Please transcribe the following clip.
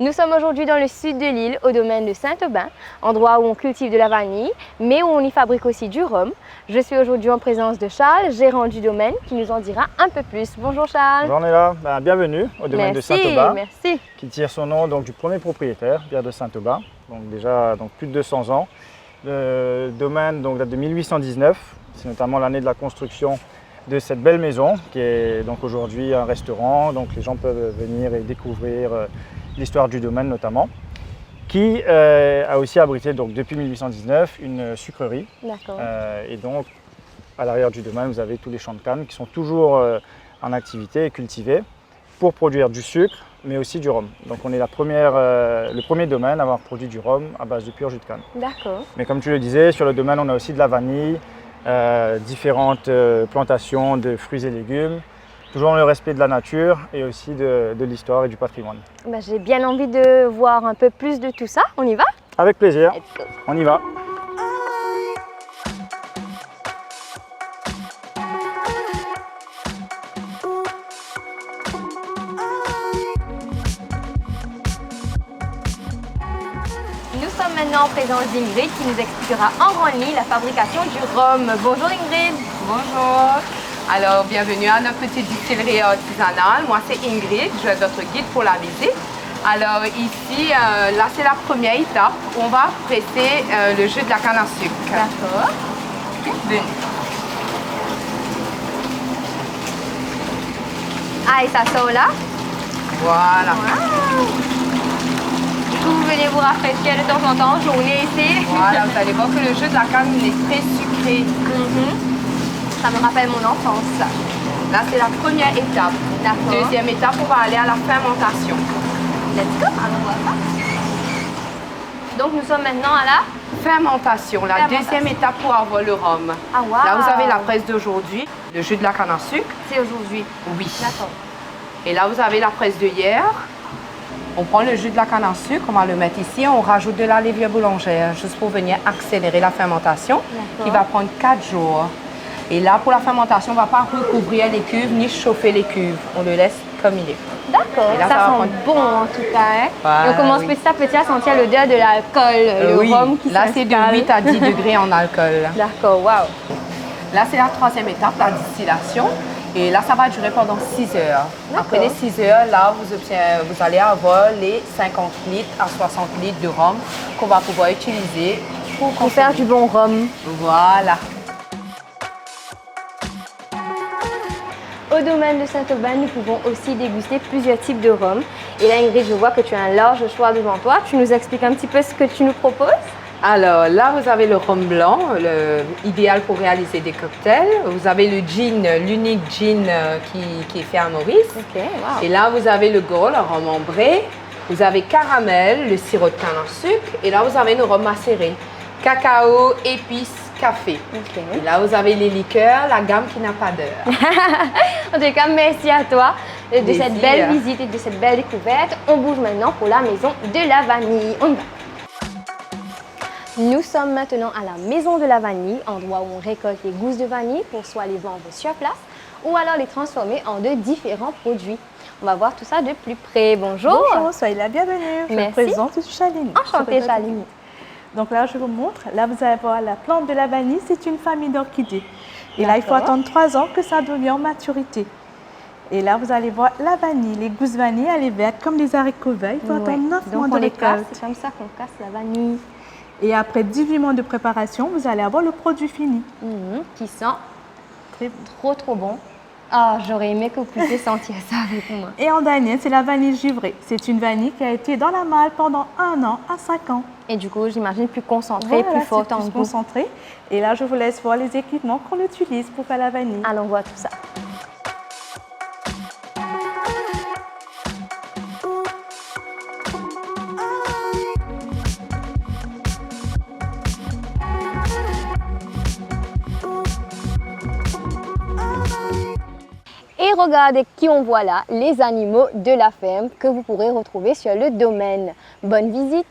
Nous sommes aujourd'hui dans le sud de l'île, au domaine de Saint-Aubin, endroit où on cultive de la vanille, mais où on y fabrique aussi du rhum. Je suis aujourd'hui en présence de Charles, gérant du domaine, qui nous en dira un peu plus. Bonjour Charles. Bonjour Néla, bienvenue au domaine de Saint-Aubin, merci. Qui tire son nom du premier propriétaire, Pierre de Saint-Aubin, donc déjà plus de 200 ans. Le domaine date de 1819, c'est notamment l'année de la construction de cette belle maison qui est donc aujourd'hui un restaurant, donc les gens peuvent venir et découvrir l'histoire du domaine notamment, qui a aussi abrité depuis 1819 une sucrerie. D'accord. Et donc à l'arrière du domaine vous avez tous les champs de canne qui sont toujours en activité et cultivés pour produire du sucre mais aussi du rhum. Donc on est le premier domaine à avoir produit du rhum à base de pur jus de canne. D'accord. Mais comme tu le disais, sur le domaine on a aussi de la vanille, différentes plantations de fruits et légumes, toujours dans le respect de la nature et aussi de l'histoire et du patrimoine. J'ai bien envie de voir un peu plus de tout ça. On y va? Avec plaisir, on y va. Nous sommes maintenant en présence d'Ingrid qui nous expliquera en grande ligne la fabrication du rhum. Bonjour Ingrid. Bonjour. Alors, bienvenue à notre petite distillerie artisanale. Moi, c'est Ingrid, je vais être votre guide pour la visite. Alors ici, là, c'est la première étape. On va presser le jus de la canne à sucre. D'accord. Venez. Ah, et ça sort là? Voilà. Wow. Vous venez vous rafraîchir de temps en temps, journée ici. Voilà, vous allez voir que le jus de la canne il est très sucré. Ça me rappelle mon enfance. Là, c'est la première étape. Deuxième étape, on va aller à la fermentation. Let's go, allons voir ça. Donc nous sommes maintenant à la fermentation. La deuxième étape pour avoir le rhum. Ah, wow. Là, vous avez la presse d'aujourd'hui, le jus de la canne à sucre. C'est aujourd'hui? Oui. D'accord. Et là, vous avez la presse de hier. On prend le jus de la canne à sucre, on va le mettre ici, on rajoute de la levure boulangère juste pour venir accélérer la fermentation qui va prendre 4 jours. Et là, pour la fermentation, on ne va pas recouvrir les cuves ni chauffer les cuves. On le laisse comme il est. D'accord, ça sent bon en tout cas. Hein? Ouais, et on commence petit à petit à sentir l'odeur de l'alcool, le rhum qui là, c'est de 8 à 10 degrés en alcool. D'accord, waouh. Là, c'est la troisième étape, la distillation. Et là, ça va durer pendant 6 heures. Après les 6 heures, là, vous allez avoir les 50 litres à 60 litres de rhum qu'on va pouvoir utiliser pour faire du bon rhum. Voilà. Au domaine de Saint-Aubin, nous pouvons aussi déguster plusieurs types de rhum. Et là, Ingrid, je vois que tu as un large choix devant toi. Tu nous expliques un petit peu ce que tu nous proposes? Alors là, vous avez le rhum blanc, idéal pour réaliser des cocktails. Vous avez le gin, l'unique gin qui est fait à Maurice. Okay, wow. Et là, vous avez le gold, le rhum ambré. Vous avez caramel, le sirop de canne à sucre. Et là, vous avez le rhum macéré, cacao, épices, café. Okay. Et là, vous avez les liqueurs, la gamme qui n'a pas d'heure. En tout cas, merci à toi de cette belle visite et de cette belle découverte. On bouge maintenant pour la maison de la vanille. On y va. Nous sommes maintenant à la maison de la vanille, endroit où on récolte les gousses de vanille pour soit les vendre sur place ou alors les transformer en de différents produits. On va voir tout ça de plus près. Bonjour. Bonjour, soyez la bienvenue. Je me présente, je suis Chaline. Enchantée Chaline. Donc là, je vous montre. Là, vous allez voir la plante de la vanille. C'est une famille d'orchidées. Et là, il faut attendre 3 ans que ça devienne en maturité. Et là, vous allez voir la vanille. Les gousses vanille, elle est verte comme des haricots verts. Il faut attendre 9 mois de récolte. C'est comme ça qu'on casse la vanille. Et après 18 mois de préparation, vous allez avoir le produit fini. Qui sent trop bon. Ah, j'aurais aimé que vous puissiez sentir ça avec moi. Et en dernier, c'est la vanille givrée. C'est une vanille qui a été dans la malle pendant 1 an à 5 ans. Et du coup, j'imagine plus concentrée, plus forte en goût. Concentrée. Et là, je vous laisse voir les équipements qu'on utilise pour faire la vanille. Allons voir tout ça. Et regardez qui on voit là, les animaux de la ferme que vous pourrez retrouver sur le domaine. Bonne visite!